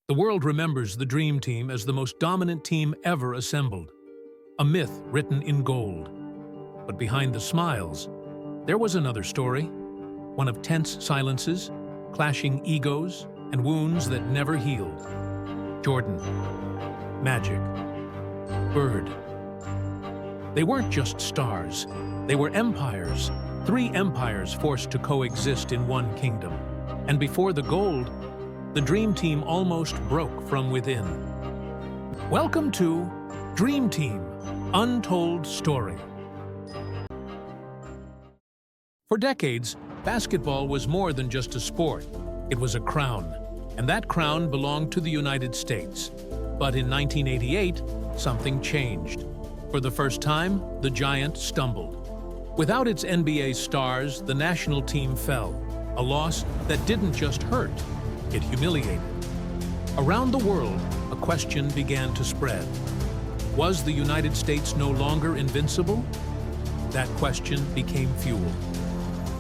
The world remembers the Dream Team as the most dominant team ever assembled, a myth written in gold. But behind the smiles, there was another story, one of tense silences, clashing egos, and wounds that never healed. Jordan, Magic, Bird. They weren't just stars, they were empires, 3 empires forced to coexist in one kingdom. And before the gold, the Dream Team almost broke from within. Welcome to Dream Team, Untold Story. For decades, basketball was more than just a sport. It was a crown, and that crown belonged to the United States. But in 1988, something changed. For the first time, the giant stumbled. Without its NBA stars, the national team fell, a loss that didn't just hurt, it humiliated. Around the world, a question began to spread. Was the United States no longer invincible? That question became fuel.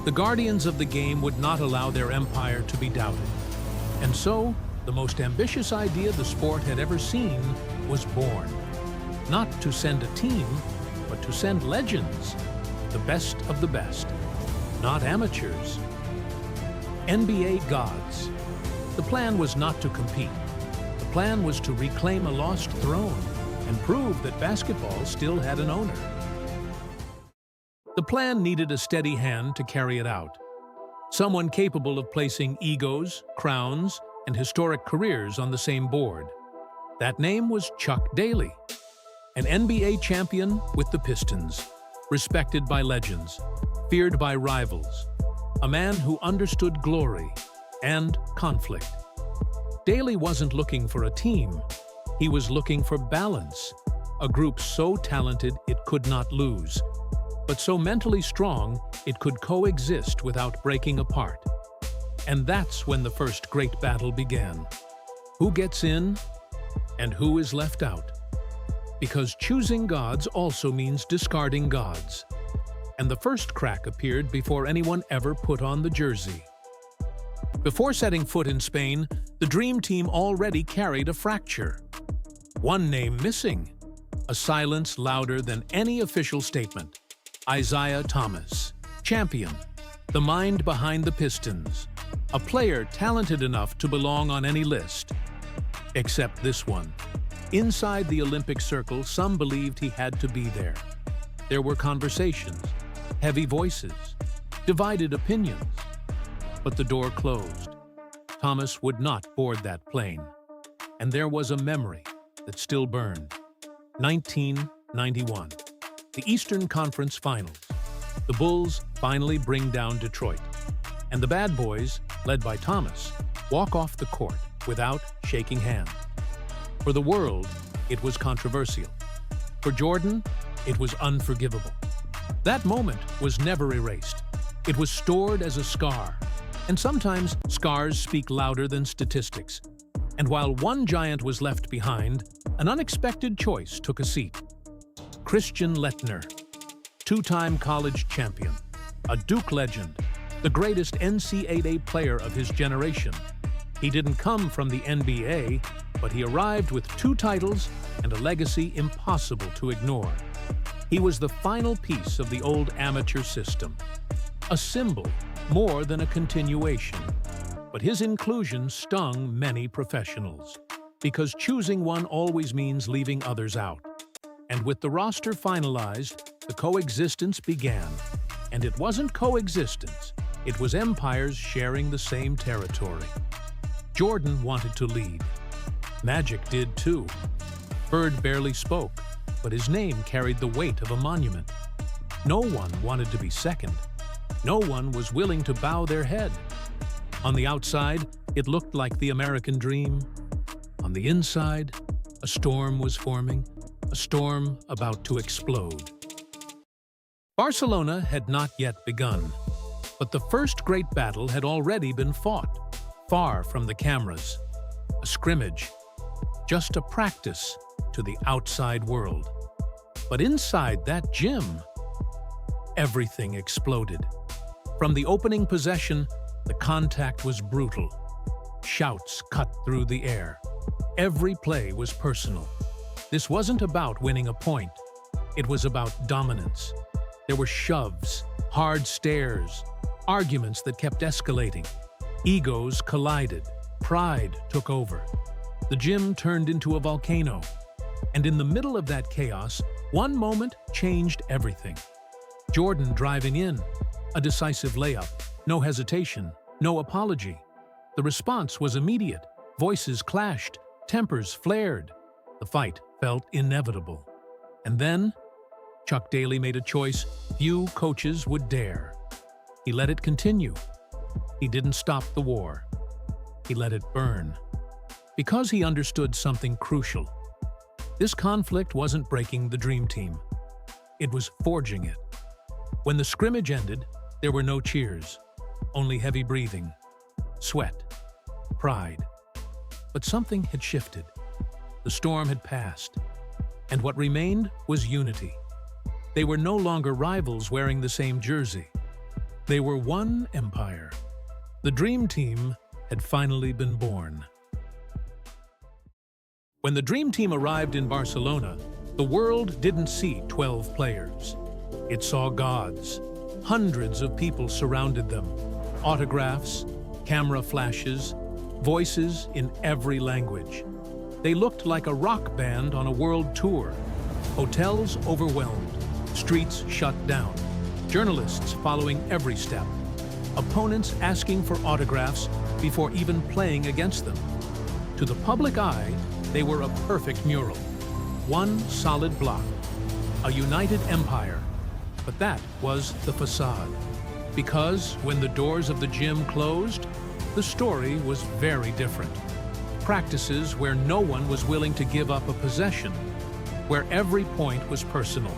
The guardians of the game would not allow their empire to be doubted. And so, the most ambitious idea the sport had ever seen was born. Not to send a team, but to send legends, the best of the best, not amateurs. NBA gods. The plan was not to compete. The plan was to reclaim a lost throne and prove that basketball still had an owner. The plan needed a steady hand to carry it out. Someone capable of placing egos, crowns, and historic careers on the same board. That name was Chuck Daly, an NBA champion with the Pistons, respected by legends, feared by rivals, a man who understood glory and conflict. Daly wasn't looking for a team. He was looking for balance, a group so talented it could not lose, but so mentally strong it could coexist without breaking apart. And that's when the first great battle began. Who gets in and who is left out? Because choosing gods also means discarding gods. And the first crack appeared before anyone ever put on the jersey. Before setting foot in Spain, the Dream Team already carried a fracture. One name missing, a silence louder than any official statement. Isiah Thomas, champion, the mind behind the Pistons, a player talented enough to belong on any list. Except this one. Inside the Olympic circle, some believed he had to be there. There were conversations, heavy voices, divided opinions. But the door closed. Thomas would not board that plane. And there was a memory that still burned. 1991. The Eastern Conference Finals. The Bulls finally bring down Detroit. And the Bad Boys, led by Thomas, walk off the court without shaking hands. For the world, it was controversial. For Jordan, it was unforgivable. That moment was never erased. It was stored as a scar. And sometimes scars speak louder than statistics. And while one giant was left behind, an unexpected choice took a seat. Christian Laettner, 2-time college champion, a Duke legend, the greatest NCAA player of his generation. He didn't come from the NBA, but he arrived with 2 titles and a legacy impossible to ignore. He was the final piece of the old amateur system, a symbol more than a continuation. But his inclusion stung many professionals, because choosing one always means leaving others out. And with the roster finalized, the coexistence began. And it wasn't coexistence, it was empires sharing the same territory. Jordan wanted to lead. Magic did too. Bird barely spoke, but his name carried the weight of a monument. No one wanted to be second. No one was willing to bow their head. On the outside, it looked like the American dream. On the inside, a storm was forming, a storm about to explode. Barcelona had not yet begun, but the first great battle had already been fought, far from the cameras. A scrimmage, just a practice to the outside world. But inside that gym, everything exploded. From the opening possession, the contact was brutal. Shouts cut through the air. Every play was personal. This wasn't about winning a point. It was about dominance. There were shoves, hard stares, arguments that kept escalating. Egos collided. Pride took over. The gym turned into a volcano. And in the middle of that chaos, one moment changed everything. Jordan driving in, a decisive layup, no hesitation, no apology. The response was immediate. Voices clashed, tempers flared. The fight felt inevitable. And then, Chuck Daly made a choice few coaches would dare. He let it continue. He didn't stop the war. He let it burn. Because he understood something crucial. This conflict wasn't breaking the dream team. It was forging it. When the scrimmage ended, there were no cheers, only heavy breathing, sweat, pride. But something had shifted. The storm had passed, and what remained was unity. They were no longer rivals wearing the same jersey. They were one empire. The dream team had finally been born. When the dream team arrived in Barcelona, the world didn't see 12 players. It saw gods. Hundreds of people surrounded them. Autographs, camera flashes, voices in every language. They looked like a rock band on a world tour. Hotels overwhelmed, streets shut down, journalists following every step, opponents asking for autographs before even playing against them. To the public eye, they were a perfect mural. One solid block, a united empire. But that was the facade. Because when the doors of the gym closed, the story was very different. Practices where no one was willing to give up a possession, where every point was personal,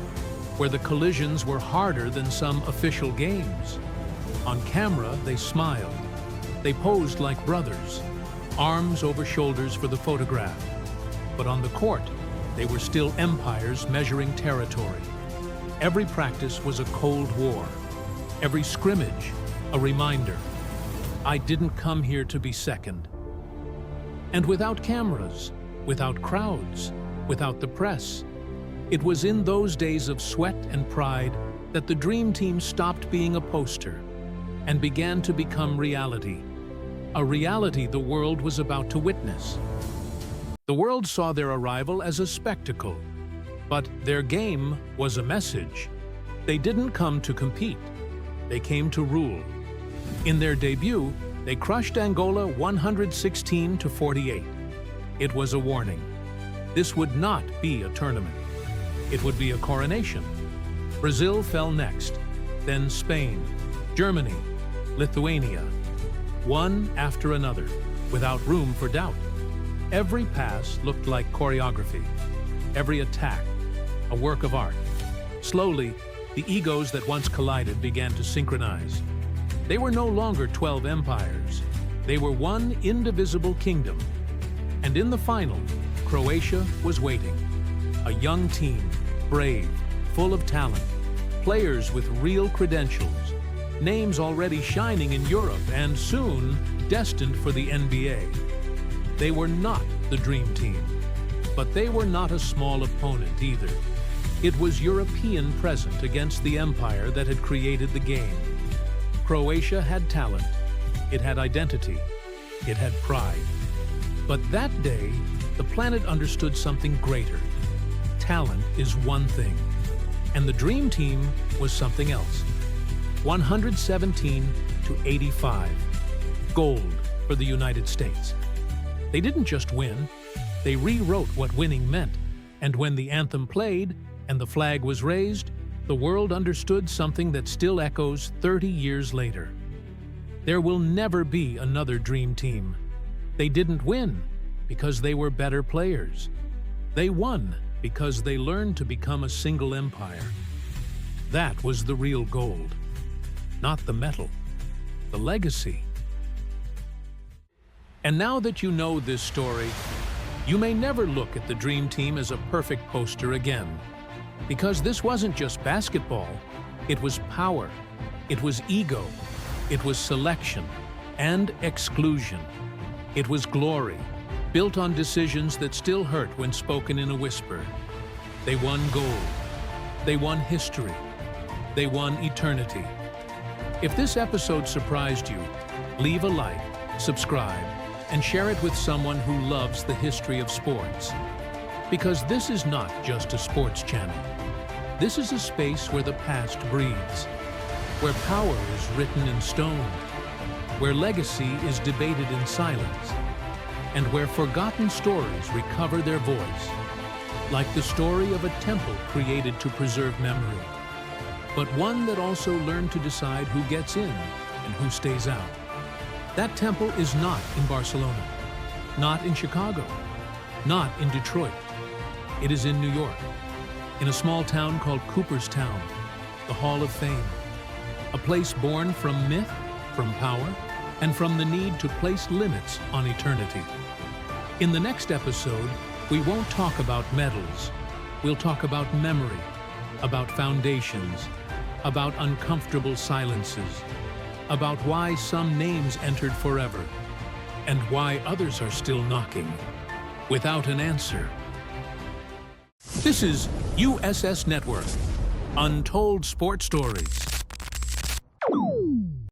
where the collisions were harder than some official games. On camera, they smiled. They posed like brothers, arms over shoulders for the photograph. But on the court, they were still empires measuring territory. Every practice was a Cold War. Every scrimmage, a reminder. I didn't come here to be second. And without cameras, without crowds, without the press, it was in those days of sweat and pride that the dream team stopped being a poster and began to become reality. A reality the world was about to witness. The world saw their arrival as a spectacle, but their game was a message. They didn't come to compete. They came to rule. In their debut, they crushed Angola 116-48. It was a warning. This would not be a tournament. It would be a coronation. Brazil fell next, then Spain, Germany, Lithuania, one after another, without room for doubt. Every pass looked like choreography, every attack, a work of art. Slowly, the egos that once collided began to synchronize. They were no longer 12 empires. They were one indivisible kingdom. And in the final, Croatia was waiting. A young team, brave, full of talent, players with real credentials, names already shining in Europe and soon destined for the NBA. They were not the dream team, but they were not a small opponent either. It was European present against the empire that had created the game. Croatia had talent, it had identity, it had pride. But that day, the planet understood something greater. Talent is one thing, and the dream team was something else. 117-85. Gold for the United States. They didn't just win, they rewrote what winning meant. And when the anthem played and the flag was raised, the world understood something that still echoes 30 years later. There will never be another dream team. They didn't win because they were better players. They won because they learned to become a single empire. That was the real gold. Not the medal, the legacy. And now that you know this story, you may never look at the dream team as a perfect poster again. Because this wasn't just basketball, it was power, it was ego, it was selection and exclusion. It was glory, built on decisions that still hurt when spoken in a whisper. They won gold. They won history. They won eternity. If this episode surprised you, leave a like, subscribe, and share it with someone who loves the history of sports. Because this is not just a sports channel. This is a space where the past breathes, where power is written in stone, where legacy is debated in silence, and where forgotten stories recover their voice, like the story of a temple created to preserve memory, but one that also learned to decide who gets in and who stays out. That temple is not in Barcelona, not in Chicago, not in Detroit. It is in New York, in a small town called Cooperstown, the Hall of Fame, a place born from myth, from power, and from the need to place limits on eternity. In the next episode, we won't talk about medals. We'll talk about memory, about foundations, about uncomfortable silences, about why some names entered forever, and why others are still knocking, without an answer. This is USS Network, Untold Sports Stories.